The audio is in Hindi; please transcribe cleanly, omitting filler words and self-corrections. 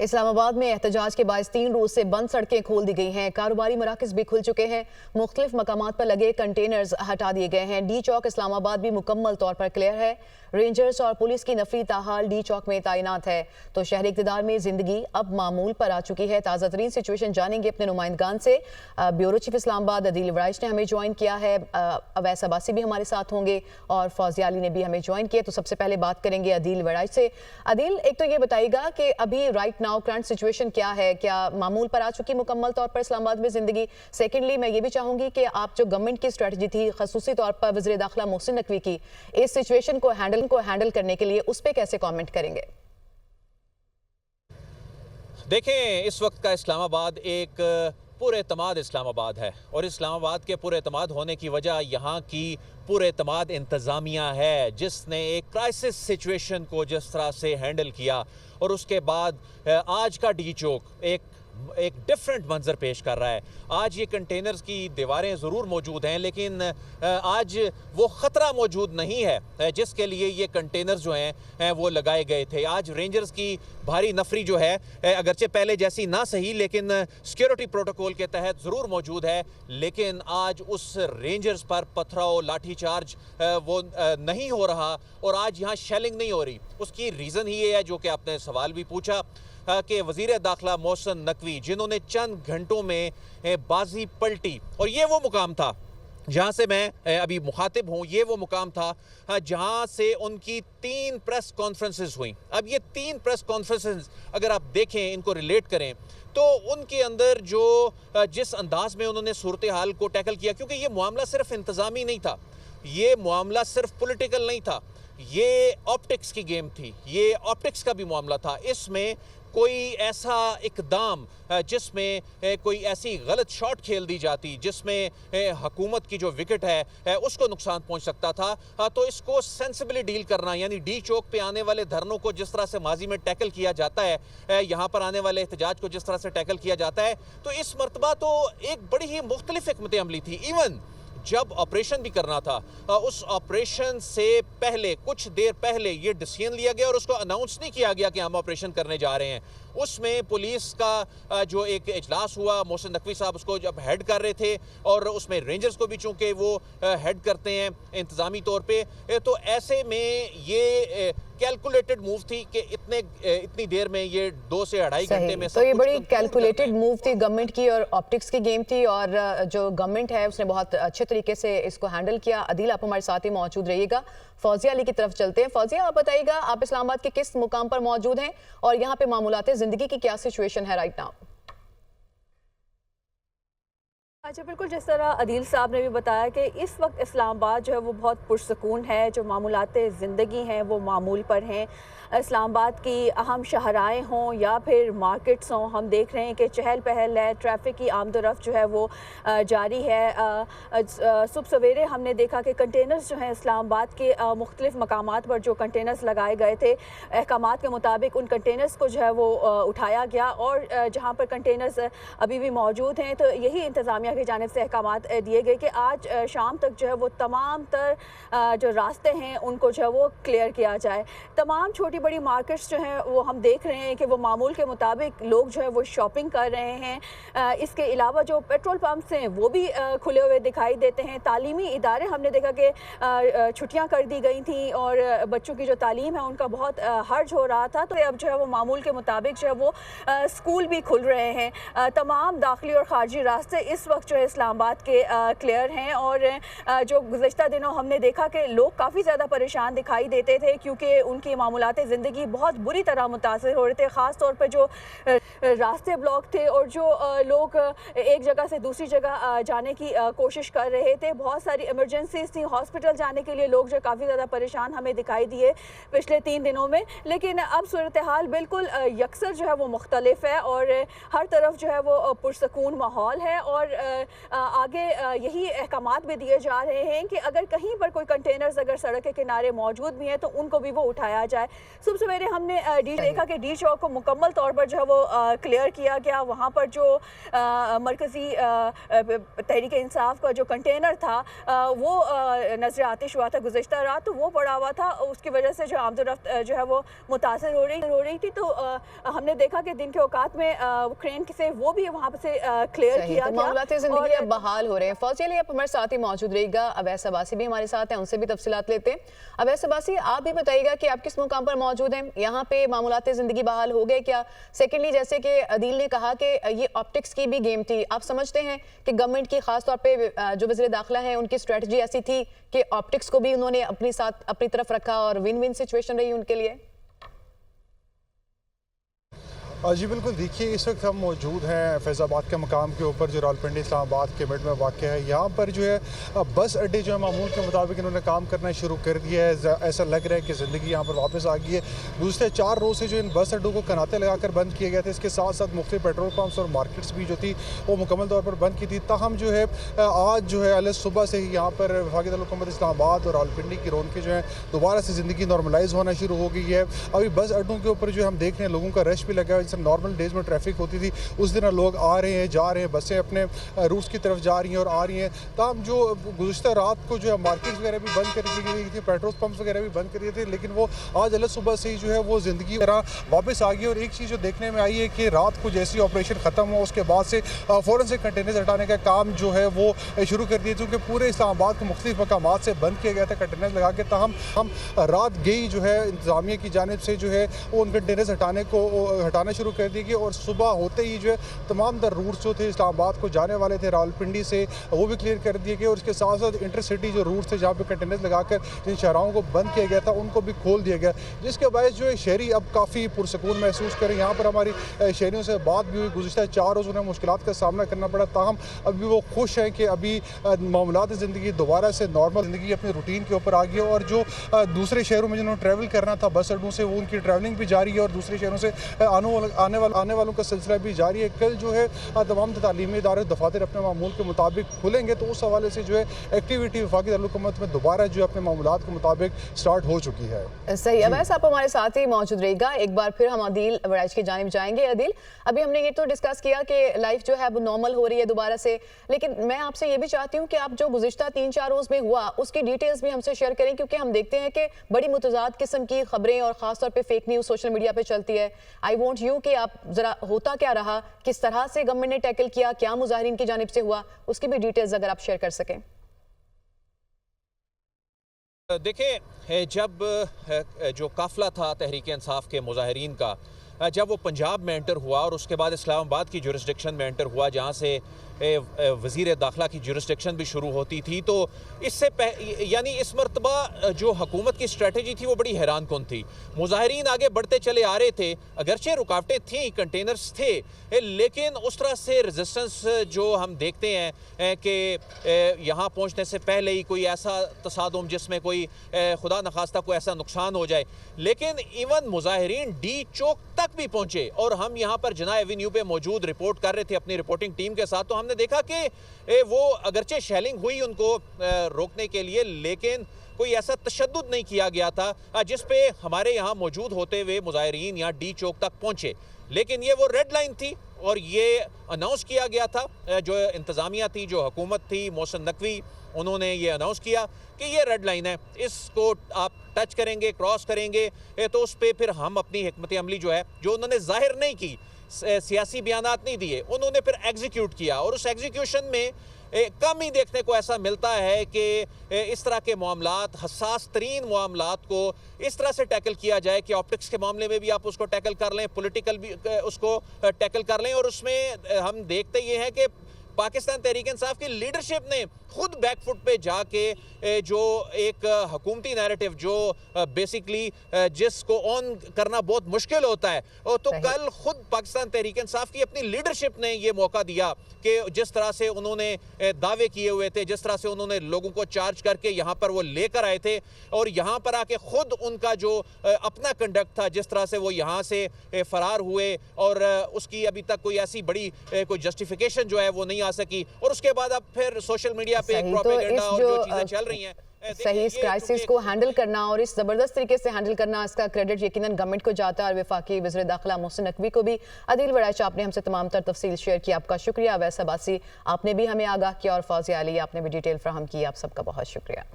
इस्लामाबाद में एहतजाज के बायस 3 रोज से बंद सड़कें खोल दी गई हैं। कारोबारी मराकज़ भी खुल चुके हैं। मुख्तलिफ मकामात पर लगे कंटेनर्स हटा दिए गए हैं। डी चौक इस्लामाबाद भी मुकम्मल तौर पर क्लियर है। रेंजर्स और पुलिस की नफरी ताहाल डी चौक में तैनात है। तो शहरी इक़्तिदार में जिंदगी अब मामूल पर आ चुकी है। ताज़ा तरीन सिचुएशन जानेंगे अपने नुमाइंदगान से। ब्यूरो चीफ इस्लामाबाद अदील वराइश ने हमें ज्वाइन किया है। अवैस अब्बासी भी हमारे साथ होंगे और फौजिया अली ने भी हमें ज्वाइन किया। तो सबसे पहले बात करेंगे अदील वराइश से। अदील, एक तो ये बताइएगा कि अभी राइट नाउ करंट सिचुएशन क्या है? क्या मामूल पर आ चुकी मुकम्मल तौर पर इस्लामाबाद में जिंदगी? सेकेंडली, मैं ये भी चाहूंगी कि आप जो गवर्नमेंट की स्ट्रेटजी थी खसूसी तौर पर वज़ीर दाखिला मोहसिन नकवी की, इस सिचुएशन को हैंडल करने के लिए उस पर कैसे कमेंट करेंगे? देखें, इस वक्त का इस्लामाबाद एक पुरएतमाद इस्लामाबाद है और इस्लामाबाद के पुरएतमाद होने की वजह यहाँ की पुरएतमाद इंतज़ामिया है, जिसने एक क्राइसिस सिचुएशन को जिस तरह से हैंडल किया और उसके बाद आज का डी चौक एक डिफरेंट मंजर पेश कर रहा है। आज ये कंटेनर्स की दीवारें ज़रूर मौजूद हैं, लेकिन आज वो ख़तरा मौजूद नहीं है जिसके लिए ये कंटेनर्स जो हैं वो लगाए गए थे। आज रेंजर्स की भारी नफरी जो है, अगरचे पहले जैसी ना सही, लेकिन सिक्योरिटी प्रोटोकॉल के तहत ज़रूर मौजूद है। लेकिन आज उस रेंजर्स पर पथराव, लाठीचार्ज वो नहीं हो रहा और आज यहाँ शेलिंग नहीं हो रही। उसकी रीज़न ही ये है, जो कि आपने सवाल भी पूछा, कि वज़ीर दाखिला मोहसिन नकवी, जिन्होंने चंद घंटों में बाजी पलटी, और ये वो मुकाम था जहाँ से मैं अभी मुखातिब हूँ, ये वो मुकाम था जहाँ से उनकी 3 प्रेस कॉन्फ्रेंसेस हुई। अब ये 3 प्रेस कॉन्फ्रेंसेस अगर आप देखें, इनको रिलेट करें, तो उनके अंदर जो जिस अंदाज में उन्होंने सूरत हाल को टैकल किया, क्योंकि ये मामला सिर्फ इंतज़ामी नहीं था, ये मामला सिर्फ पॉलिटिकल नहीं था, ये ऑप्टिक्स की गेम थी, ये ऑप्टिक्स का भी मामला था। इसमें कोई ऐसा इकदाम जिसमें कोई ऐसी गलत शॉट खेल दी जाती जिसमें हुकूमत की जो विकेट है उसको नुकसान पहुंच सकता था, तो इसको सेंसिबली डील करना, यानी डी चौक पे आने वाले धरनों को जिस तरह से माजी में टैकल किया जाता है, यहाँ पर आने वाले एहतजाज को जिस तरह से टैकल किया जाता है, तो इस मरतबा तो एक बड़ी ही मुख्तलिफ हिकमत अमली थी। इवन जब ऑपरेशन भी करना था, उस ऑपरेशन से पहले, कुछ देर पहले ये डिसीजन लिया गया और उसको अनाउंस नहीं किया गया कि हम ऑपरेशन करने जा रहे हैं। उसमें पुलिस का जो एक इजलास हुआ, मोहसिन नकवी साहब उसको जब हेड कर रहे थे, और उसमें रेंजर्स को भी चूंकि वो हेड करते हैं इंतज़ामी तौर पे, तो ऐसे में ये कैलकुलेटेड मूव थी कि इतनी देर में, ये 2 से 2.5 घंटे में, तो ये बड़ी कैलकुलेटेड मूव थी गवर्नमेंट की और ऑप्टिक्स की गेम थी, और जो गवर्नमेंट है उसने बहुत अच्छे तरीके से इसको हैंडल किया। अदील, आप हमारे साथ ही मौजूद रहिएगा। फौजिया अली की तरफ चलते हैं। फौजिया, आप बताइएगा, आप इस्लामाबाद के किस मुकाम पर मौजूद हैं और यहाँ पे मामूलाते जिंदगी की क्या सिचुएशन है राइट नाउ? अच्छा, बिल्कुल, जिस तरह अदील साहब ने भी बताया कि इस वक्त इस्लामाबाद जो है वो बहुत पुरसकून है। जो मामूलाते ज़िंदगी हैं वो मामूल पर हैं। इस्लामाबाद की अहम शहराएँ हों या फिर मार्केट्स हों, हम देख रहे हैं कि चहल पहल है, ट्रैफिक की आमदोरफ्त जो है वो जारी है। सुबह सवेरे हमने देखा कि कंटेनर्स जो हैं इस्लामाबाद के मुख्तलिफ मकामात पर जो कंटेनर्स लगाए गए थे, अहकामात के मुताबिक उन कंटेनर्स को जो है वो उठाया गया, और जहाँ पर कंटेनर्स अभी भी मौजूद हैं, तो यही इंतज़ामिया की जानिब से अहकामात दिए गए कि आज शाम तक जो है वो तमाम तर जो रास्ते हैं उनको जो है वो क्लियर किया जाए। तमाम छोटी बड़ी मार्केट्स जो हैं वो हम देख रहे हैं कि वो मामूल के मुताबिक लोग जो है वो शॉपिंग कर रहे हैं। इसके अलावा जो पेट्रोल पंप्स हैं वो भी खुले हुए दिखाई देते हैं। तालीमी इदारे हमने देखा कि छुट्टियां कर दी गई थी और बच्चों की जो तालीम है उनका बहुत हर्ज हो रहा था, तो अब जो है वो मामूल के मुताबिक जो है वो स्कूल भी खुल रहे हैं। तमाम दाखिली और खारजी रास्ते इस वक्त जो है इस्लामाबाद के क्लियर हैं, और जो गुज़श्ता दिनों हमने देखा कि लोग काफ़ी ज़्यादा परेशान दिखाई देते थे, क्योंकि उनकी मामूलाते ज़िंदगी बहुत बुरी तरह मुतासिर हो रहे थे। ख़ास तौर पर जो रास्ते ब्लॉक थे और जो लोग एक जगह से दूसरी जगह जाने की कोशिश कर रहे थे। बहुत सारी इमरजेंसीज थी, हॉस्पिटल जाने के लिए लोग जो काफ़ी ज़्यादा परेशान हमें दिखाई दिए पिछले 3 दिनों में। लेकिन अब सूरत हाल बिल्कुल यकसर जो है वो मुख्तलिफ है और हर तरफ जो है वो पुरसकून माहौल है, और आगे यही अहकामात भी दिए जा रहे हैं कि अगर कहीं पर कोई कंटेनर्स अगर सड़क के किनारे मौजूद भी हैं तो उनको भी वो उठाया जाए। सुबह सवेरे हमने देखा कि डी चौक को मुकम्मल तौर पर जो है वो क्लियर किया गया। वहाँ पर जो मरकज़ी तहरीक इंसाफ का जो कंटेनर था वो नजर आतिश हुआ था गुज़िश्ता रात, तो वो पड़ा हुआ था। उसकी वजह से जो आमदोरफ्त जो है वो मुतासर हो रही थी। तो हमने देखा कि दिन के औकात में क्रेन से वो भी वहाँ से क्लियर किया तो मामलाते ज़िंदगी अब बहाल हो रहे हैं। फौज चलिए, आप हमारे साथ ही मौजूद रहेगा। अवैस अब्बासी भी हमारे साथ हैं, उनसे भी तफसीलात लेते हैं। अवैस अब्बासी, आप भी बताइएगा कि आप किस मुकाम पर मौजूद हैं? यहाँ पे मामलाते ज़िंदगी बहाल हो गए क्या? सेकेंडली, जैसे कि अदील ने कहा कि ये ऑप्टिक्स की भी गेम थी, आप समझते हैं कि गवर्नमेंट की खास तौर पे जो वज़ीर दाखिला है उनकी स्ट्रेटजी ऐसी थी कि ऑप्टिक्स को भी उन्होंने अपनी तरफ रखा और विन विन सिचुएशन रही उनके लिए? जी बिल्कुल, देखिए इस वक्त हम मौजूद हैं फैज़ाबाद के मकाम के ऊपर जो रावलपिंडी इस्लामाबाद के मिड में वाक़ है। यहाँ पर जो है बस अड्डे जो है मामूल के मुताबिक इन्होंने काम करना शुरू कर दिया है। ऐसा लग रहा है कि ज़िंदगी यहाँ पर वापस आ गई है। गुज़श्ते 4 रोज़ से जो इन बस अड्डों को कनाते लगाकर बंद किए गए थे, इसके साथ साथ मुख्तलिफ पेट्रोल पम्प्स और मार्केट्स भी जो थी वो मुकम्मल तौर पर बंद की थी। ताहम जो है आज जो है अलग सुबह से ही यहाँ पर वफाकी दारुल-हुकूमत इस्लामाबाद और रावलपिंडी की रौनकें जो है दोबारा से ज़िंदगी नॉर्मलाइज होना शुरू हो गई है। अभी बस अड्डों के ऊपर जो हम देख रहे हैं लोगों का रश भी लगा है। जैसे नॉर्मल डेज़ में ट्रैफिक होती थी उस दिन लोग आ रहे हैं, जा रहे हैं, बसें अपने रूट्स की तरफ जा रही हैं और आ रही हैं। तब जो गुज़श्ता रात को जो है मार्केट्स वगैरह भी बंद कर दी गई थी, पेट्रोल पंप्स वगैरह भी बंद कर दिए थे, लेकिन वो आज अलग सुबह से ही जो है वो ज़िंदगी तरह वापस आ गई। और एक चीज़ जो देखने में आई है कि रात को जैसे ही ऑपरेशन ख़त्म हुआ उसके बाद से फ़ौरन से कंटेनर्स हटाने का काम जो है वो शुरू कर दिए, क्योंकि पूरे इस्लामाबाद को मुख्तलिफ मकामात से बंद किया गया था कंटेनर्स लगा के। ताहम हम रात गई जो है इंतज़ामिया की जानिब से जो है वो उन कंटेनर्स हटाना शुरू कर दी गई और सुबह होते ही जो है तमाम दर रूट्स जो थे इस्लामाबाद को जाने वाले थे रावलपिंडी से वो भी क्लियर कर दिए गए। और इसके साथ साथ इंटरसिटी जो रूट्स थे जहाँ पे कंटेनर्स लगाकर जिन शहरों को बंद किया गया था उनको भी खोल दिया गया, जिसके बायस जो है शहरी अब काफ़ी पुरसकून महसूस करें। यहाँ पर हमारी शहरियों से बात भी हुई, गुज़श्ता 4 रोज़ उन्हें मुश्किलात का सामना करना पड़ा, ताहम अभी वो खुश हैं कि अभी मामलात ज़िंदगी दोबारा से नॉर्मल ज़िंदगी अपने रूटीन के ऊपर आ गई है। और जो दूसरे शहरों में जिन्होंने ट्रैवल करना था बस अड्डों से, वो उनकी ट्रैवलिंग भी जारी है और दूसरे शहरों से आने वालों का सिलसिला भी जारी है। कल जो है तमाम तालीमी इदारे दफातर अपने मामूल के मुताबिक खुलेंगे, तो उस हवाले से जो है एक्टिविटी वफाकी दारुल-हुकूमत में दोबारा जो अपने मामूलात के मुताबिक स्टार्ट हो चुकी है। सही है, वैसे आप हमारे साथ ही मौजूद रहेगा। एक बार फिर हम अदील वराइज की जानिब जाएंगे। अदील, अभी हमने ये तो डिस्कस किया कि लाइफ जो है अब नॉर्मल हो रही है दोबारा से, लेकिन मैं आपसे ये भी चाहती हूँ कि आप जो गुज़िश्ता 3-4 रोज़ में हुआ उसकी डिटेल्स भी हमसे शेयर करें, क्योंकि हम देखते हैं कि बड़ी मुतज़ाद किस्म की खबरें और ख़ासतौर पर फेक न्यूज़ सोशल मीडिया पर चलती है। आई वॉन्ट यू कि आप ज़रा होता क्या रहा, किस तरह से गवर्नमेंट ने टैकल किया, क्या मुजाहिरीन की जानिब से हुआ, उसकी भी डिटेल्स अगर आप शेयर कर सकें। देखिए, जब जो काफिला था तहरीक इंसाफ के मुजाहिरीन का, जब वो पंजाब में एंटर हुआ और उसके बाद इस्लामाबाद की जुरिस्डिक्शन में एंटर हुआ जहाँ से वज़ीर दाखिला की जुरिस्डिक्शन भी शुरू होती थी, तो इससे यानी इस मरतबा जो हुकूमत की स्ट्रेटजी थी वो बड़ी हैरान कुन थी। मुजाहिरीन आगे बढ़ते चले आ रहे थे, अगरचे रुकावटें थीं, कंटेनर्स थे, लेकिन उस तरह से रेजिस्टेंस जो हम देखते हैं कि यहाँ पहुँचने से पहले ही कोई ऐसा तसादुम जिसमें कोई खुदा नखास्ता कोई ऐसा नुकसान हो जाए, लेकिन इवन मुजाहिरीन डी चौक तक भी पहुँचे। और हम यहाँ पर जना एवेन्यू पे मौजूद रिपोर्ट कर रहे थे अपनी रिपोर्टिंग टीम के साथ, तो हमने देखा कि वो अगरचे शेलिंग हुई उनको रोकने के लिए, लेकिन कोई ऐसा तशद्दुद नहीं किया गया था जिस पे हमारे यहाँ मौजूद होते हुए मुजाहिरीन यहाँ डी चौक तक पहुँचे। लेकिन ये वो रेड लाइन थी और ये अनाउंस किया गया था, जो इंतज़ामिया थी, जो हुकूमत थी, मोहसिन नकवी, उन्होंने ये अनाउंस किया कि ये रेड लाइन है, इसको आप टच करेंगे, क्रॉस करेंगे तो उस पर फिर हम अपनी हिकमत अमली जो है, जो उन्होंने जाहिर नहीं की, सियासी बयानात नहीं दिए, उन्होंने फिर एग्जीक्यूट किया। और उस एग्जीक्यूशन में कम ही देखने को ऐसा मिलता है कि इस तरह के मामलात, हसास तरीन मामलात को इस तरह से टैकल किया जाए कि ऑप्टिक्स के मामले में भी आप उसको टैकल कर लें, पॉलिटिकल भी उसको टैकल कर लें। और उसमें हम देखते ये हैं कि पाकिस्तान तहरीक इंसाफ की लीडरशिप ने खुद बैकफुट पे जाके जो एक हुकूमती नैरेटिव जो बेसिकली जिसको ऑन करना बहुत मुश्किल होता है, तो कल खुद पाकिस्तान तहरीक इंसाफ की अपनी लीडरशिप ने ये मौका दिया कि जिस तरह से उन्होंने दावे किए हुए थे, जिस तरह से उन्होंने लोगों को चार्ज करके यहाँ पर वो लेकर आए थे और यहाँ पर आके खुद उनका जो अपना कंडक्ट था, जिस तरह से वो यहाँ से फरार हुए और उसकी अभी तक कोई ऐसी बड़ी कोई जस्टिफिकेशन जो है वो नहीं आ सकी। और उसके बाद अब फिर सोशल मीडिया पे एक प्रोपेगेंडा और जो चीजें चल रही हैं, सही इस क्राइसिस को हैंडल करना और इस जबरदस्त तरीके से हैंडल करना, इसका क्रेडिट यकीनन गवर्नमेंट को जाता है और वफाकी वज़ीर दाखिला मोहसिन नकवी को भी। अदील वड़ैच, आपने हमसे तमाम तर तफसील शेयर की, आपका शुक्रिया। वैसा बासी, आपने भी हमें आगाह किया और फौजिया अली, आपने भी डिटेल फ्राहम की, आप सबका बहुत शुक्रिया।